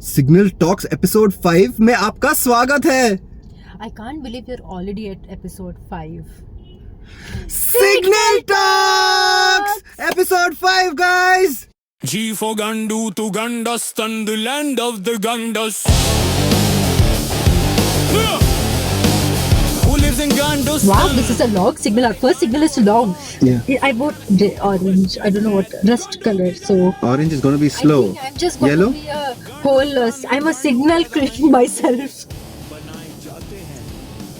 Signal talks episode 5 में आपका स्वागत है। I can't believe you're already at episode 5. Signal talks episode 5 guys. G for Gandu to Gandastan, the land of the Gandas. Who lives in Gandastan? Wow, this is a long signal. Our first signal is long. Yeah. I bought orange. I don't know what rust color. So Orange is going to be slow. I think I'm just going Yellow? to be a whole. I'm a signal queen myself.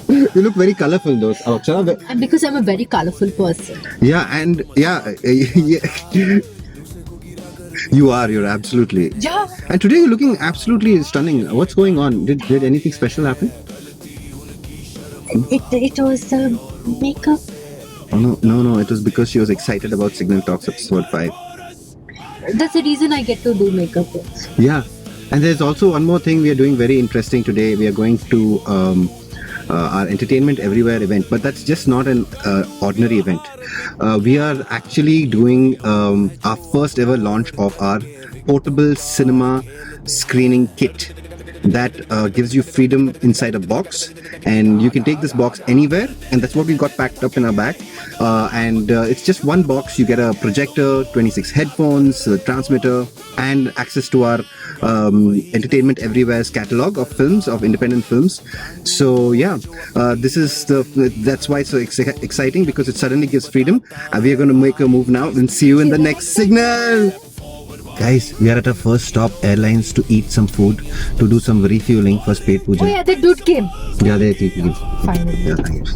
You look very colorful though. Akshara. And because I'm a very colorful person. Yeah, and you're absolutely. Yeah. And today you're looking absolutely stunning. What's going on? Did anything special happen? It was makeup. Oh, no. It was because she was excited about Signal Talks episode 5. That's the reason I get to do makeup. Yeah. And there's also one more thing we are doing very interesting today. We are going to our Entertainment Everywhere event, but that's just not an ordinary event. We are actually doing our first ever launch of our portable cinema screening kit that gives you freedom inside a box, and you can take this box anywhere, and that's what we got packed up in our bag. And it's just one box. You get a projector, 26 headphones, a transmitter, and access to our Entertainment Everywhere's catalog of films, of independent films. So yeah, that's why it's so exciting, because it suddenly gives freedom. We are going to make a move now and see you in the next signal. Guys, we are at our first stop, airlines, to eat some food, to do some refueling for Spade Puja. Oh yeah, the dude came. Yeah, they came. Finally. Yeah, thank you.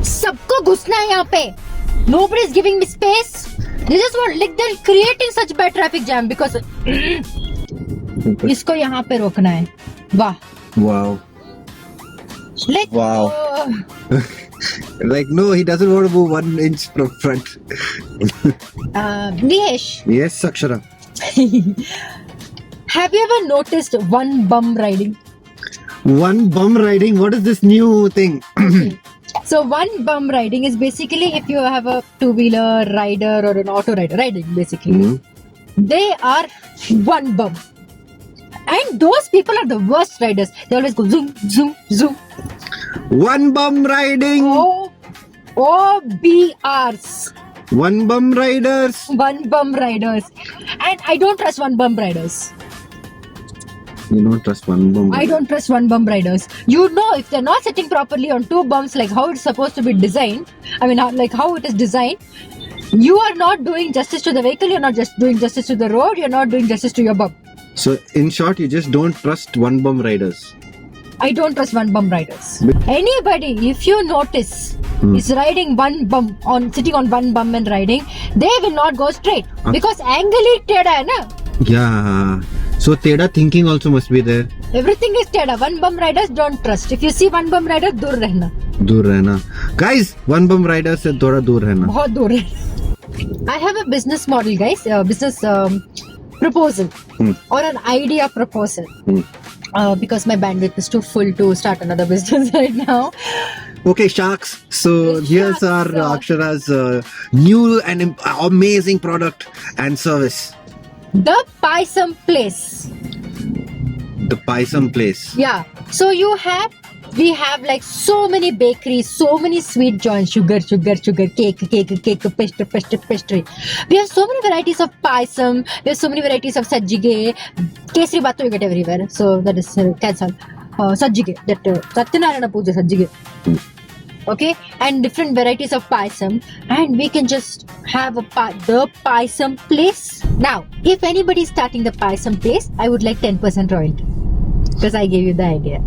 सबको घुसना है यहाँ पे. Nobody is giving me space. They just want, like, they're creating such bad traffic jam because इसको यहाँ पे रोकना है. वाह. Wow. Like, Wow. Like, no, he doesn't want to move 1 inch from front. Nihesh, Yes, Akshara. have you ever noticed one bum riding? One bum riding. What is this new thing? So one bum riding is basically if you have a two-wheeler rider or an auto rider riding, basically. Mhm. They are one bum. And those people are the worst riders. They always go zoom, zoom, zoom. One bum riding. OBRs. One bum riders. One bum riders. And I don't trust one bum riders. You don't trust one bum. I don't trust one bum riders. You know, if they're not sitting properly on two bumps, like how it's supposed to be designed, like how it is designed, you are not doing justice to the vehicle, you're not just doing justice to the road, you're not doing justice to your bum. So, in short, you just don't trust one bum riders. I don't trust one bum riders. But- Anybody, if you notice, is riding one bum, sitting on one bum and riding, they will not go straight. Because angle is teda hai na. Yeah. So, Teda thinking also must be there. Everything is teda. One bum riders don't trust. If you see one bum rider, dur rehna. Dur rehna. Guys, one bum rider se thoda dur rehna. बहुत दूर है. I have a business model, guys. Business proposal or an idea proposal. Because my bandwidth is too full to start another business right now. Okay, Sharks. So, Yes, here's Sharks, our Akshara's new and amazing product and service. The Paisam Place. The Paisam place. Yeah. So we have like so many bakeries, so many sweet joints, sugar, cake, pastry. We have so many varieties of paisam. We have so many varieties of sajjige. Kesari baat you get everywhere. So that is cancelled. Sajjige. That Satyanarayana Puja sajjige. Okay, and different varieties of paisam, and we can just have the paisam place. Now, if anybody is starting the paisam place, I would like 10% royalty because I gave you the idea.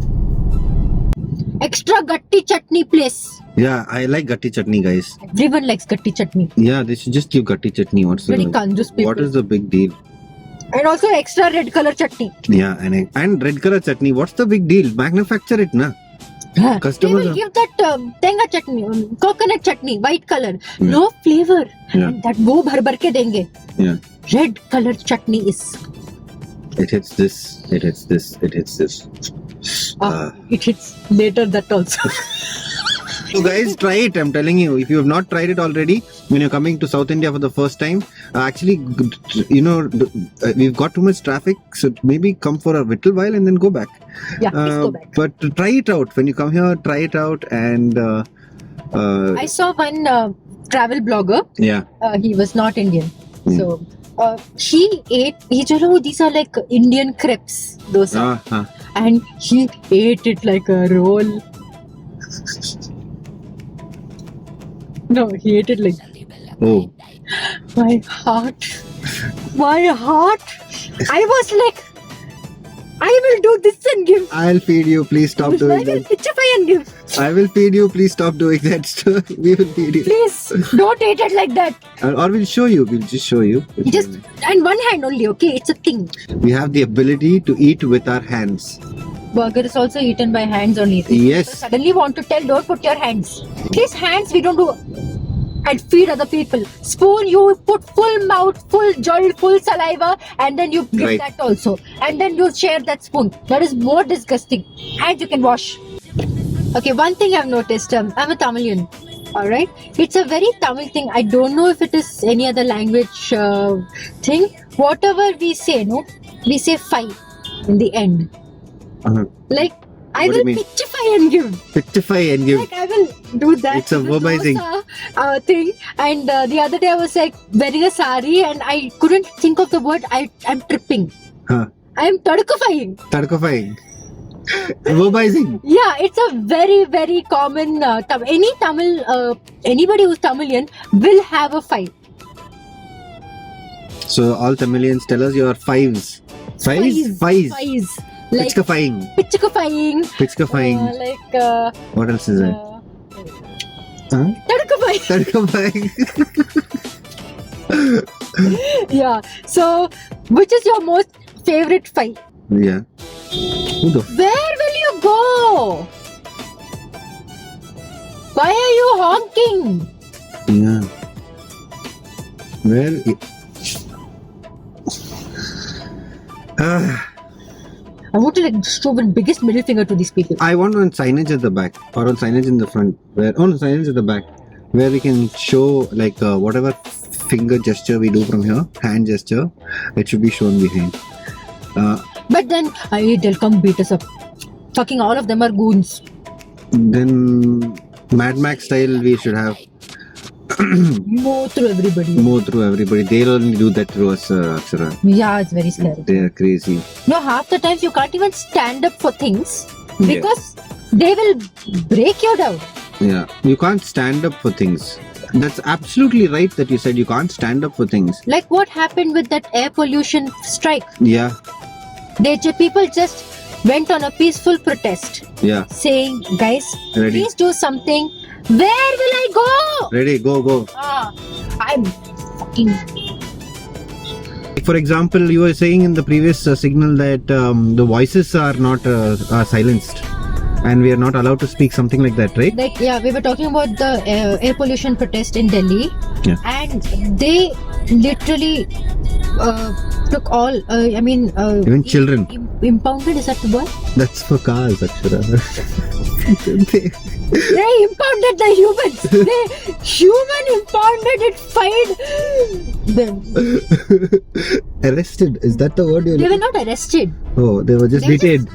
Extra gatti chutney place. Yeah, I like gatti chutney, guys. Everyone likes gatti chutney. Yeah, they should just give gatti chutney. Very kanjus people. What is the big deal? And also extra red color chutney. Yeah, and red color chutney. What's the big deal? Manufacture it, na? They Customers will are- give that tenga chutney, coconut chutney, white color, Yeah. no flavor. Yeah. And that वो भर भर के देंगे. Yeah. Red color chutney is. It hits this. It hits this. It hits this. It hits later that also. So guys, try it. I'm telling you. If you have not tried it already, when you're coming to South India for the first time, actually, we've got too much traffic, so maybe come for a little while and then go back. Yeah, please go back. But try it out. When you come here, try it out and. I saw one travel blogger. Yeah. He was not Indian, Hmm. so he ate. These are like Indian crepes, dosa, and he ate it like a roll. No, he ate it like Oh. my heart. My heart. I was like, I will do this and give. I'll feed you. Please stop I doing will that. pitchify and give. I will feed you. Please stop doing that. We will feed you. Please don't eat it like that. Or we'll show you. We'll just show you. You just and one hand only. Okay, it's a thing. We have the ability to eat with our hands. Burger is also eaten by hands only. Yes. So suddenly want to tell, don't put your hands. Please, hands we don't do. And feed other people. Spoon, you put full mouth, full jaw, full saliva, and then you give Right. that also. And then you share that spoon. That is more disgusting. And you can wash. Okay, one thing I've noticed. I'm a Tamilian. Alright? It's a very Tamil thing. I don't know if it is any other language thing. Whatever we say, no? We say five in the end. Like, I What do you will mean? pitchify and give. Pittify and give. Like I will do that. It's a with verbizing. dosa, thing. And the other day I was like wearing a sari and I couldn't think of the word. I'm tripping. Huh. I'm tadkafying. Tadkafying. Verbizing. Yeah, it's a very very common. Any Tamil, anybody who's Tamilian will have a five. So all Tamilians tell us your fives. Fives? Fives. Fives. Like Pitchkafying. pitchkafying. Pitchkafying. What else is there? Huh? Tadkafying. Tadkafying. Yeah. So, which is your most favorite fight? Yeah. Who the Where will you go? Why are you honking? Yeah. Where? I want to like show the biggest middle finger to these people. I want on signage at the back or on signage in the front. Where? Oh, no, signage at the back, where we can show like whatever finger gesture we do from here, hand gesture, it should be shown behind. But then they'll come beat us up. Fucking all of them are goons. Then Mad Max style, we should have Mow through everybody. more through everybody. They'll only do that through us, Akshara. Yeah, it's very scary. They are crazy. No, half the times you can't even stand up for things Yeah. because they will break you down. Yeah, you can't stand up for things. That's absolutely right that you said you can't stand up for things. Like what happened with that air pollution strike? Yeah, People just went on a peaceful protest yeah. saying, guys, Ready. please do something. Where will I go? Ready, go. I'm fucking. For example, you were saying in the previous signal that the voices are not are silenced and we are not allowed to speak, something like that, right? Like, yeah, we were talking about the air pollution protest in Delhi. Yeah. And they literally took all, Even children. Impounded, is that the word? That's for cars, Akshara. They impounded the humans. They human impounded it, fined them. Arrested, is that the word you're They were looking? not arrested. Oh, they were just They were detained.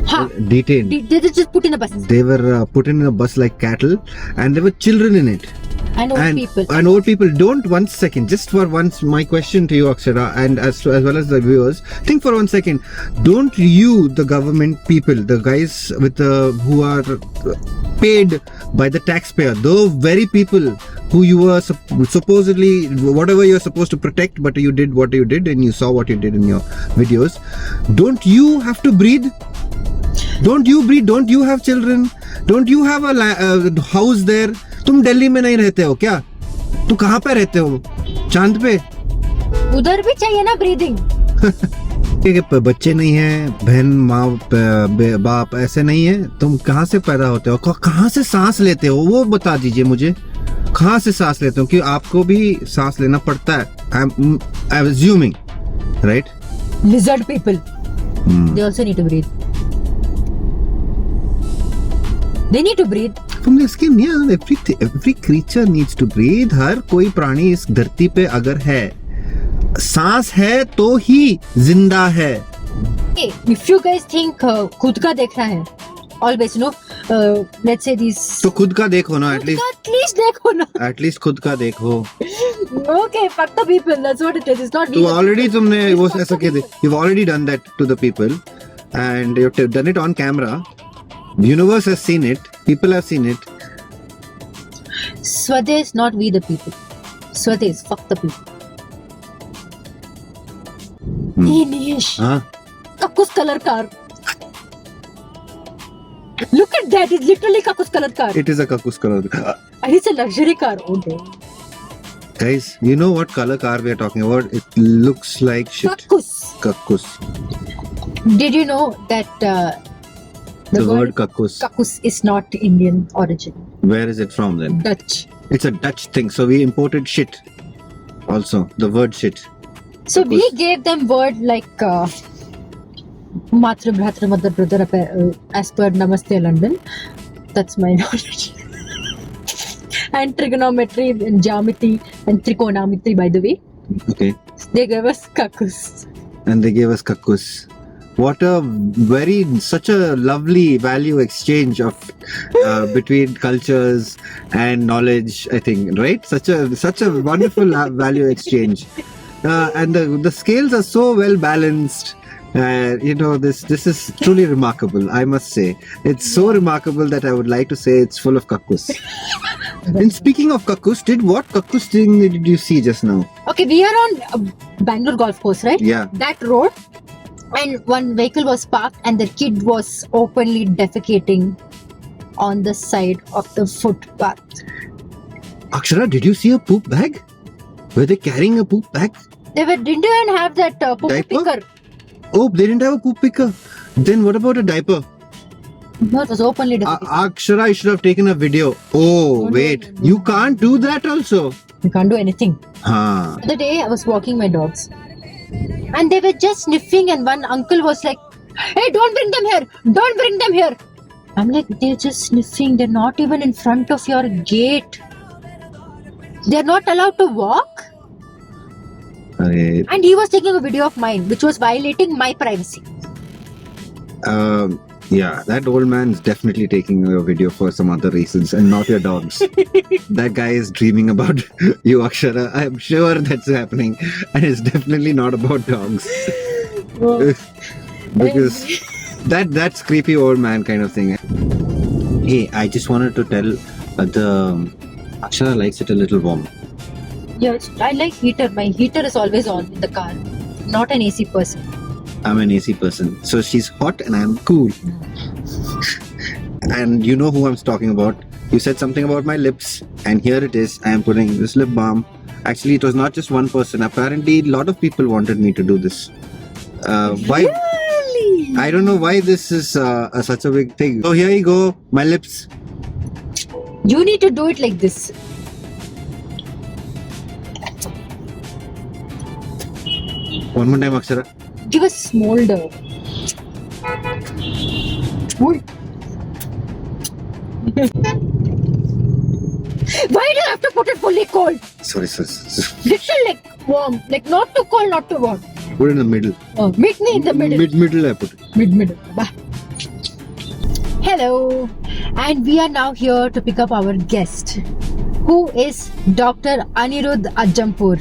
Ha! Detained. They were just put in a bus. They were put in a bus like cattle and there were children in it. And old people. And old people. Don't, 1 second, just for once, my question to you, Akshara, and as well as the viewers, think for 1 second. Don't you, the government people, the guys with who are paid by the taxpayer, the very people who you were supposedly, whatever you're supposed to protect, but you did what you did and you saw what you did in your videos, don't you have to breathe? Don't you breathe? Don't you have children? Don't you have a house there? तुम दिल्ली में नहीं रहते हो क्या? तुम कहाँ पे रहते हो? चांद पे? उधर भी चाहिए ना ब्रीदिंग. कि बच्चे नहीं है, बहन माँ बाप ऐसे नहीं है, तुम कहाँ से पैदा होते हो, कहाँ से सांस लेते हो, वो बता दीजिए मुझे, कहाँ से सांस लेते हो, कि आपको भी सांस लेना पड़ता है. I am assuming, right? Lizard people, they also need to breathe. They need to breathe. From the skin, yeah, every creature needs to breathe. हर कोई प्राणी इस धरती पे अगर है, सांस है तो ही जिंदा है. Hey, if you guys think खुद का देखना है, always let's say these. तो खुद का देखो ना, खुद का at least देखो ना. एटलीस्ट खुद का देखो. Okay, fuck the people. That's what it is. It's not. तो ऑलरेडी तुमने वो ऐसा कह दे. You've already done that to the people, and you've done it on camera. The universe has seen it. People have seen it. Swadesh, not we the people. Swadesh, fuck the people. Hey Nish, हाँ. Kakus color car. Look at that, it's literally Kakus color car. It is a kakus color. And it's a luxury car. Oh damn. Guys, you know what color car we are talking about? It looks like shit. Kakus. Kakus. Did you know that The word kakus. Kakus is not Indian origin? Where is it from then? Dutch. It's a Dutch thing. So we imported shit. Also, the word shit. So we Kakus. gave them word like Matra, Bhratra, Mother, Brother as per Namaste London. That's my knowledge. And trigonometry and geometry and trigonometry, by the way. Okay. They gave us Kakus. And they gave us kakus. What a such a lovely value exchange of between cultures and knowledge, I think, right? Such a wonderful value exchange. And the scales are so well balanced. This is truly remarkable, I must say. It's so remarkable that I would like to say it's full of kakus. And speaking of kakus, what kakus thing did you see just now? Okay, we are on Bangalore Golf Course, right? Yeah. That road, and one vehicle was parked and the kid was openly defecating on the side of the footpath. Akshara, did you see a poop bag? Were they carrying a poop bag? They didn't even have that poop Diaper? picker. Oh, they didn't have a poop picker. Then what about a diaper? No, it was openly defecating. Akshara, you should have taken a video. Oh, No, wait. no. You can't do that also. You can't do anything. Huh. The other day I was walking my dogs and they were just sniffing, and one uncle was like, "Hey, don't bring them here! Don't bring them here!" I'm like, they're just sniffing. They're not even in front of your gate. They're not allowed to walk. Okay. And he was taking a video of mine, which was violating my privacy. Yeah, that old man's definitely taking a video for some other reasons and not your dogs. That guy is dreaming about you, Akshara. I'm sure that's happening. And it's definitely not about dogs. Because that's creepy old man kind of thing. Hey, I just wanted to tell Akshara likes it a little warm. Yes, I like heater. My heater is always on in the car. Not an AC person. I'm an AC person. So she's hot and I'm cool. And you know who I'm talking about. You said something about my lips, and here it is. I am putting this lip balm. Actually, it was not just one person. Apparently, a lot of people wanted me to do this. Why? Really? I don't know why this is such a big thing. So here you go, my lips. You need to do it like this. One more time, Akshara. Give a smolder. Why do you have to put it fully cold? Sorry. Little like warm, like not too cold, not too warm. Put it in the middle. Meet me in the middle. Middle I put it. Middle. Bah. Hello, and we are now here to pick up our guest, who is Dr. Anirudh Ajampur.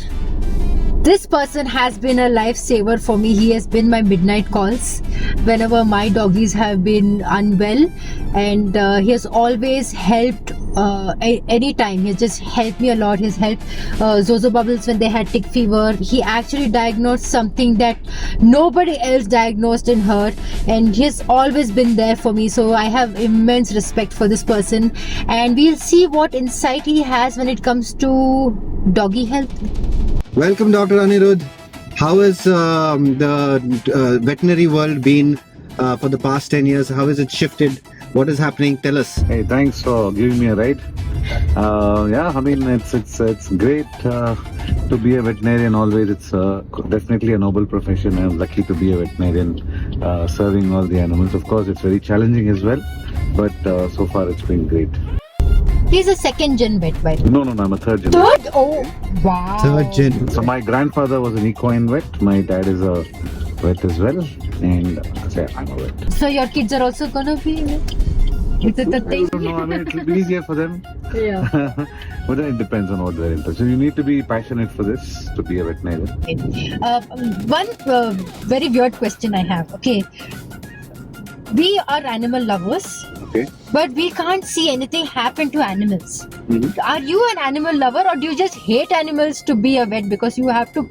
This person has been a lifesaver for me. He has been my midnight calls whenever my doggies have been unwell, and he has always helped anytime. He has just helped me a lot. He has helped Zozo Bubbles when they had tick fever. He actually diagnosed something that nobody else diagnosed in her, and he has always been there for me. So I have immense respect for this person, and we'll see what insight he has when it comes to doggy health. Welcome, Dr. Anirudh. How has the veterinary world been for the past 10 years? How has it shifted? What is happening? Tell us. Hey, thanks for giving me a ride. Yeah, I mean it's great to be a veterinarian. Always, it's definitely a noble profession. I'm lucky to be a veterinarian, serving all the animals. Of course, it's very challenging as well, but so far it's been great. He's a second gen vet, by the way. No, I'm a third generation. Third? Oh, wow. Third gen. So my grandfather was an equine vet. My dad is a vet as well, and I'm a vet. So your kids are also gonna be. Is it the thing? I don't know. I mean, it'll be easier for them. Yeah. But then it depends on what they're interested. You need to be passionate for this to be a veterinarian. One very weird question I have. Okay, we are animal lovers, Okay. but we can't see anything happen to animals. Mhm. Are you an animal lover, or do you just hate animals to be a vet because you have to,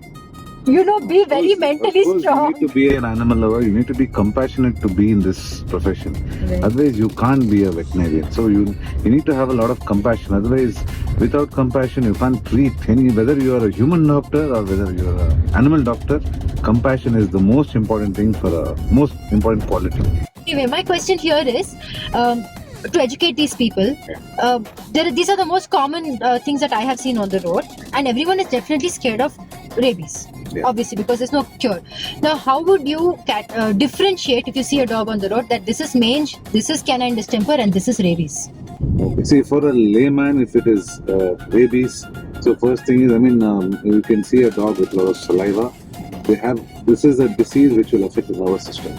be very mentally Of course, strong? You need to be an animal lover. You need to be compassionate to be in this profession. Right. Otherwise, you can't be a veterinarian. So you need to have a lot of compassion. Otherwise, without compassion, you can't treat whether you are a human doctor or whether you are an animal doctor. Compassion is the most important thing most important quality. Anyway, my question here is to educate these people. These are the most common things that I have seen on the road, and everyone is definitely scared of rabies. Yeah. Obviously, because there's no cure. Now, how would you differentiate if you see a dog on the road that this is mange, this is canine distemper, and this is rabies? Okay. See, for a layman, if it is rabies, so first thing is, you can see a dog with a lot of saliva. This is a disease which will affect the nervous system.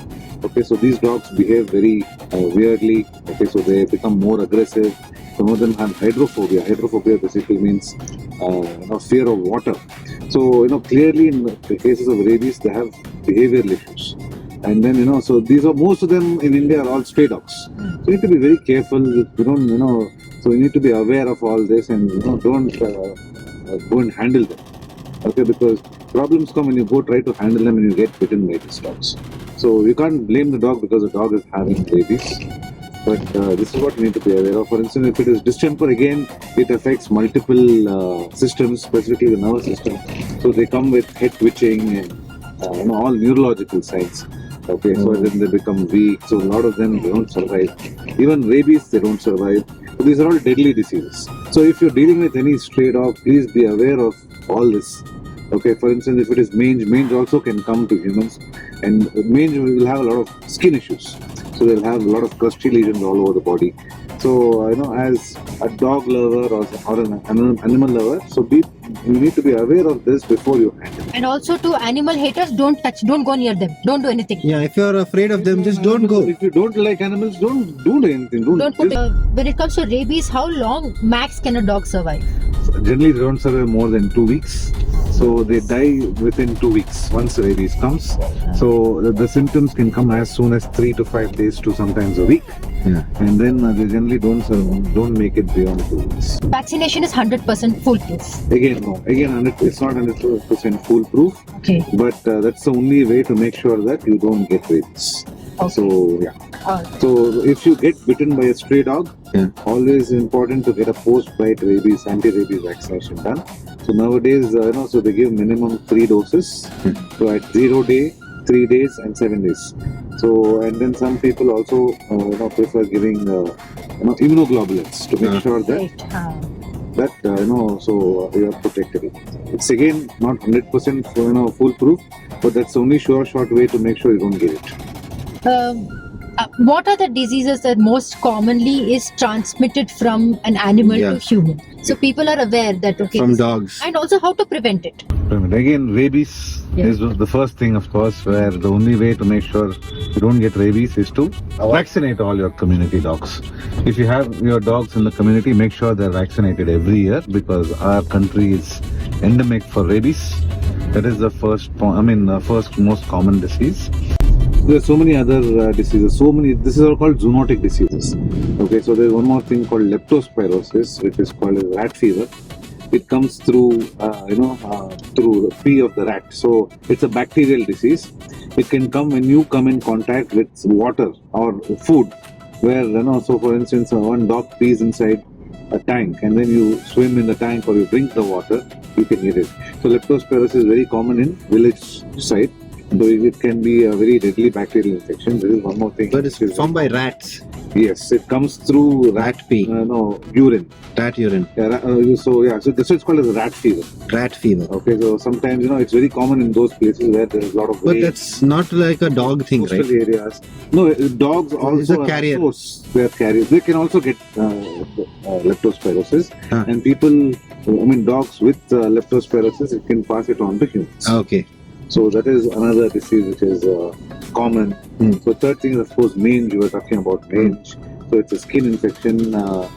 Okay, so these dogs behave very weirdly. Okay, so they become more aggressive. Some of them have hydrophobia. Hydrophobia basically means fear of water. So clearly in the cases of rabies, they have behavioral issues. And then so most of them in India are all stray dogs. So you need to be very careful. So you need to be aware of all this and don't go and handle them. Okay, because problems come when you go try to handle them and you get bitten by these dogs. So you can't blame the dog because the dog is having rabies. But this is what you need to be aware of. For instance, if it is distemper, again, it affects multiple systems, specifically the nervous system. So they come with head twitching and all neurological signs. Okay, so then they become weak. So a lot of them they don't survive. Even rabies, they don't survive. So these are all deadly diseases. So if you're dealing with any stray dog, please be aware of all this. Okay, for instance, if it is mange also can come to humans, and mange will have a lot of skin issues. So they'll have a lot of crusty lesions all over the body. So as a dog lover or an animal lover, so you need to be aware of this before you handle. And also to animal haters, don't go near them. Don't do anything. Yeah, if you're afraid of them, just don't go. If you don't like animals, don't do anything. Don't put, when it comes to rabies, how long max can a dog survive? Generally, they don't survive more than 2 weeks. So they die within 2 weeks once rabies comes. So the symptoms can come as soon as 3 to 5 days to sometimes a week. Yeah. And then they generally don't make it beyond 2 weeks. Vaccination is 100% foolproof. Again, no. It's not 100% foolproof. Okay. But that's the only way to make sure that you don't get rabies. Okay. So yeah. Alright. So if you get bitten by a stray dog, always important to get a post-bite rabies, anti-rabies vaccination done. So nowadays, so they give minimum 3 doses. So at 0 day, 3 days, and 7 days. So and then some people also prefer giving immunoglobulins to make sure that so you are protected. It's again not 100% foolproof, but that's the only short way to make sure you don't get it. What are the diseases that most commonly is transmitted from an animal to human? So people are aware that from dogs. and also how to prevent it. Again, rabies is the first thing, of course, where the only way to make sure you don't get rabies is to vaccinate all your community dogs. If you have your dogs in the community, make sure they're vaccinated every year because our country is endemic for rabies. That is the first most common disease. There are so many other diseases. This is all called zoonotic diseases. Okay, so there's one more thing called leptospirosis, which is called as rat fever. It comes through, through the pee of the rat. So it's a bacterial disease. It can come when you come in contact with water or food, where so for instance, one dog pees inside a tank, and then you swim in the tank or you drink the water. you can eat it. So leptospirosis is very common in village side. So it can be a very deadly bacterial infection. There is one more thing. But it's formed by rats. Yes, it comes through Rat pee. urine. Rat urine. So that's why it's called as rat fever. Rat fever. Okay, so sometimes it's very common in those places where there is a lot of But rain, that's not like a dog thing, coastal right? areas. No, dogs also a carrier. They are carriers. They can also get leptospirosis, and people, dogs with leptospirosis, it can pass it on to humans. Okay. So that is another disease which is common. So third thing is, of course, mange. You were talking about mange. So it's a skin infection. So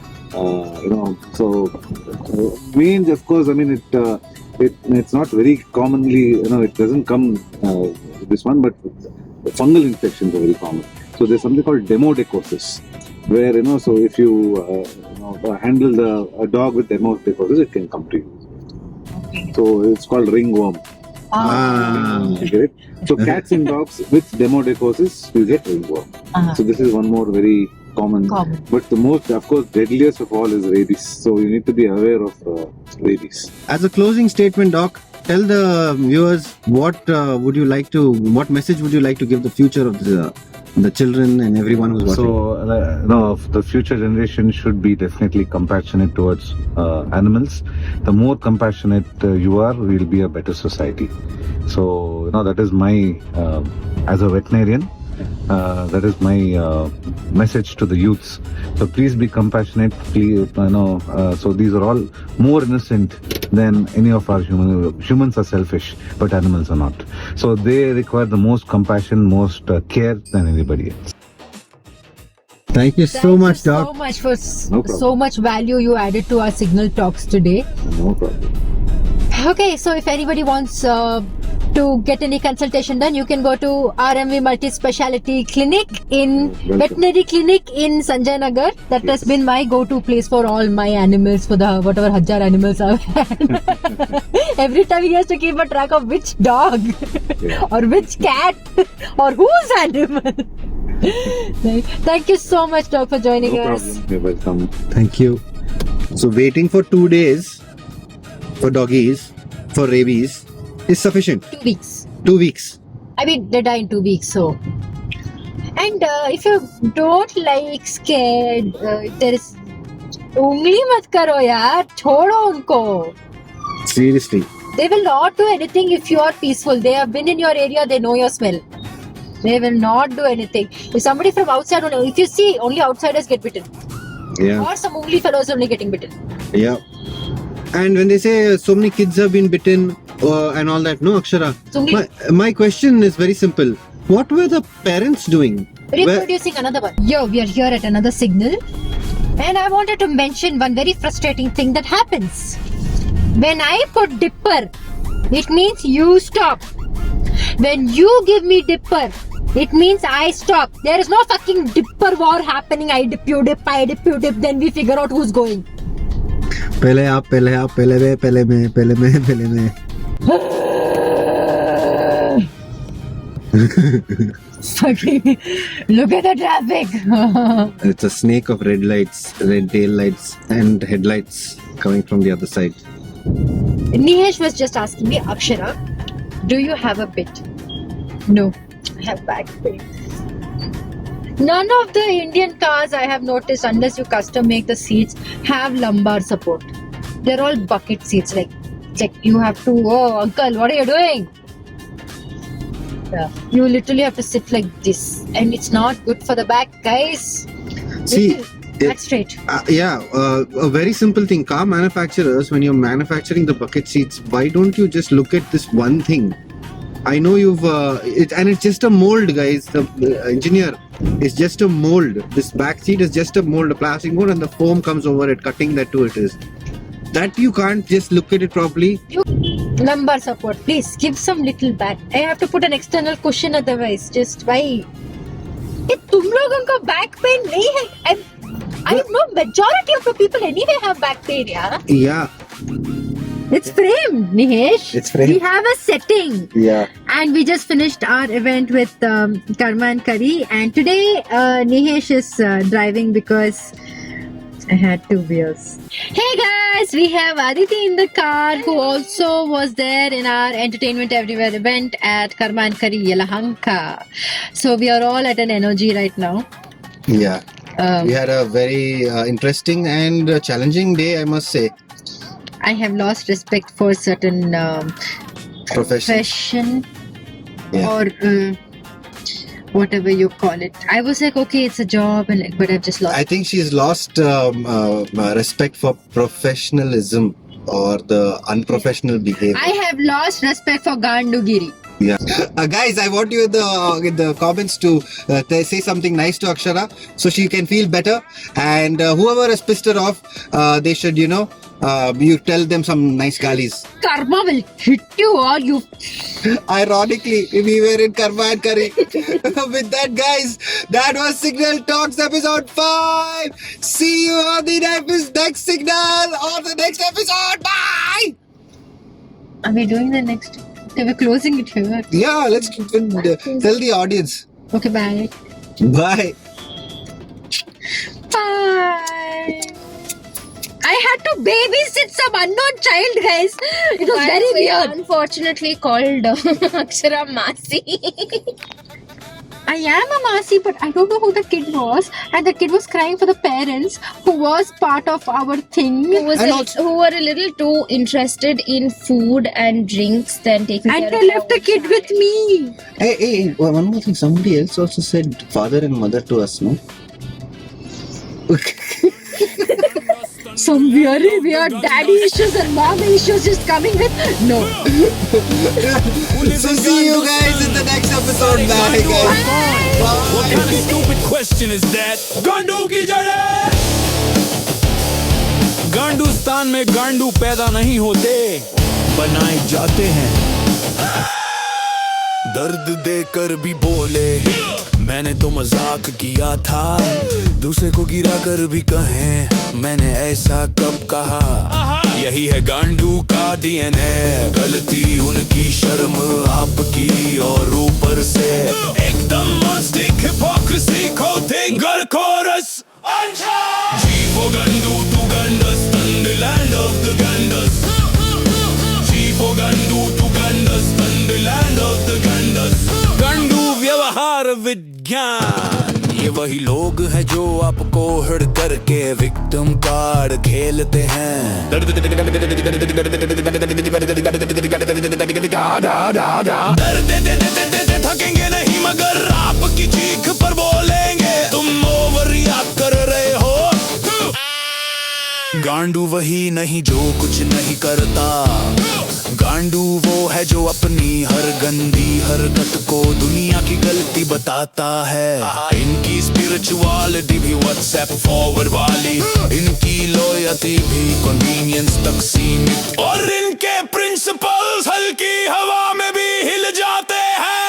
mange, of course, it's not very commonly, it doesn't come this one, but fungal infections are very common. So there's something called demodecosis, where so if you handle a dog with demodecosis, it can come to you. So it's called ringworm. You get it? So cats and dogs with demodecosis, you get ringworm. So this is one more very common. But the most, of course, deadliest of all is rabies. So you need to be aware of rabies. As a closing statement, Doc, tell the viewers what message would you like to give the future of the children and everyone who's watching? So, the future generation should be definitely compassionate towards animals. The more compassionate you are, we'll be a better society. So, that is my, as a veterinarian, that is my message to the youths. So please be compassionate. Please, so these are all more innocent than any of our humans. Humans are selfish, but animals are not. So they require the most compassion, most care than anybody else. Thank you so much, Doc. So much for No problem. so much value you added to our Signal Talks today. No problem. Okay, so if anybody wants to get any consultation done, you can go to RMV Multi-Speciality Clinic in Veterinary Clinic in Sanjay Nagar. That has been my go-to place for all my animals, for the whatever Hajar animals I've had. Every time he has to keep a track of which dog or which cat or whose animal. Thank you so much, Doc, for joining No us. problem. You're welcome. Thank you. So waiting for 2 days for doggies for rabies is sufficient. 2 weeks. 2 weeks. I mean, they die in 2 weeks, so. And if you don't like scared, there is. Ungli mat karo yaar, chodo unko. Seriously. They will not do anything if you are peaceful. They have been in your area, they know your smell. They will not do anything. If somebody from outside, if you see, only outsiders get bitten. Yeah. Or some ungli fellows only getting bitten. Yeah. And when they say so many kids have been bitten and all that, no, Akshara. My question is very simple. What were the parents doing? Reproducing another one. Yo, we are here at another Signal. And I wanted to mention one very frustrating thing that happens. When I put dipper, it means you stop. When you give me dipper, it means I stop. There is no fucking dipper war happening. I dip, you dip, I dip, you dip. Then we figure out who's going. Pehle aap, pehle mein, pehle mein. Fucking look at the traffic. It's a snake of red lights, red tail lights and headlights coming from the other side. Nihesh was just asking me, Akshara, do you have a pet? No, I have back pain. None of the Indian cars I have noticed, unless you custom make the seats, have lumbar support. They're all bucket seats. Like you have to, oh uncle, what are you doing? Yeah. You literally have to sit like this, and it's not good for the back, guys. See, back straight. A very simple thing. Car manufacturers, when you're manufacturing the bucket seats, why don't you just look at this one thing? I know you've, it's just a mold, guys. The engineer is just a mold. This back seat is just a mold, a plastic mold, and the foam comes over it, cutting that to it is. That you can't just look at it properly. Lumbar support, please give some little back. I have to put an external cushion otherwise. Just why? ये तुम लोगों को back pain नहीं है. I know majority of the people anyway have back pain, yeah. Yeah. It's framed, Nihesh. It's framed. We have a setting. Yeah. And we just finished our event with Karma and Curry. And today Nihesh is driving because I had 2 beers. Hey guys, we have Aditi in the car who also was there in our Entertainment Everywhere event at Karma and Curry Yelahanka. So we are all at an energy right now. Yeah. We had a very interesting and challenging day, I must say. I have lost respect for certain Profession. profession Yeah. or whatever you call it. I was like, okay, it's a job, and but I've just lost. I think she's lost respect for professionalism or the unprofessional behavior. I have lost respect for Gandugiri. Yeah. Guys, I want you in the comments to say something nice to Akshara so she can feel better. And whoever has pissed her off, they should, you tell them some nice galis. Karma will hit you all, you. Ironically, we were in Karma and Curry. With that, guys, that was Signal Talks episode 5. See you on the next Signal or the next episode. Bye. Are we doing the next? Okay, we're closing it here. Yeah, let's tell the audience. Okay, bye. Bye. Bye. I had to babysit some unknown child, guys. It was By very the way, weird. Unfortunately, called Akshara Masi. I am a Masi, but I don't know who the kid was. And the kid was crying for the parents who was part of our thing. who were a little too interested in food and drinks than taking care And of they their left the own kid child. with me. Hey, one more thing. Somebody else also said father and mother to us, no? Some very weird daddy issues and mom issues just coming with. No. So see you guys in the next episode. Bye, guys. What kind of stupid question is that? गांडू की जड़ें गांडूस्तान में गांडू पैदा नहीं होते, बनाए जाते हैं। दर्द देकर भी बोले मैंने तो मजाक किया था, दूसरे को गिरा कर भी कहें मैंने ऐसा कब कहा। यही है गांडू का डीएनए, गलती उनकी शर्म आपकी और ऊपर से एकदम मस्तिक hypocrisy quoting girl chorus G for Gandu to Gandastan, the land of the Gandas. G for Gandu to Gandastan, the land of the Gandas. गांडू व्यवहार विज्ञान, ये वही लोग हैं जो आपको हड़ करके विक्टिम कार्ड खेलते हैं। दर्द थकेंगे नहीं मगर आपकी चीख पर बोलेंगे तुम ओवर रिएक्ट कर रहे हो। गांडू वही नहीं जो कुछ नहीं करता, गांडू वो है जो अपनी हर गंदी हरकत को दुनिया की गलती बताता है। इनकी स्पिरिचुअलिटी भी व्हाट्सएप फॉरवर्ड वाली, इनकी लॉयल्टी भी कन्वीनियंस तक सीमित, और इनके प्रिंसिपल्स हल्की हवा में भी हिल जाते हैं।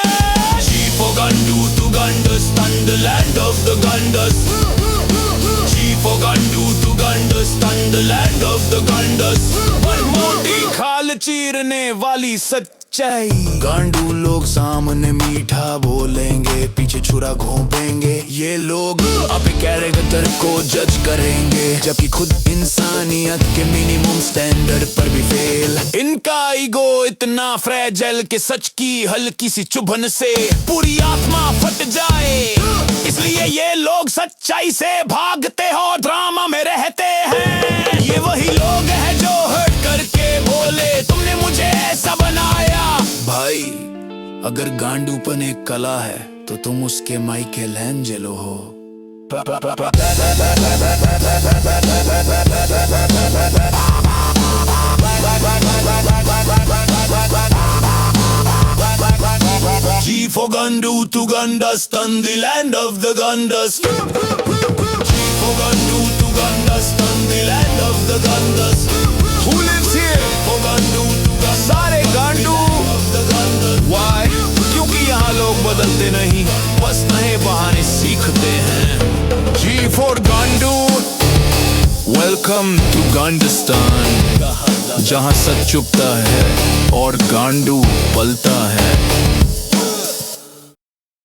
Chief for Gandu to Gandastan, the land of the Gandas. Chief for Gandu to Gandastan, the land of the Gandas. पर मोटी खाल चीरने वाली सच्चाई, गांडू लोग सामने मीठा बोलेंगे पीछे छुरा घोंपेंगे। ये लोग अब कैरेक्टर को जज करेंगे जबकि खुद इंसानियत के मिनिमम स्टैंडर्ड पर भी फेल। इनका ईगो इतना फ्रेजाइल कि सच की हल्की सी चुभन से पूरी आत्मा फट जाए, इसलिए ये लोग सच्चाई से भागते हो ड्रामा में रहते हैं। ये वही लोग हैं जो हर्ट करके बोले तुमने मुझे ऐसा बनाया। भाई अगर गांडूपन एक कला है तो तुम उसके माइकल एंजेलो हो। G for Gandu to Gandastan, the land of the Gandas. G for Gandu to Gandastan, the land of the Gandas. Who lives here? For Gandu to Gandastan, सारे गांडू of the Gandas. Why? क्योंकि यहाँ लोग बदलते नहीं, बस नए बहाने सीखते हैं। G for Gandu, welcome to Gandastan, जहाँ सच चुपता है और गांडू पलता है।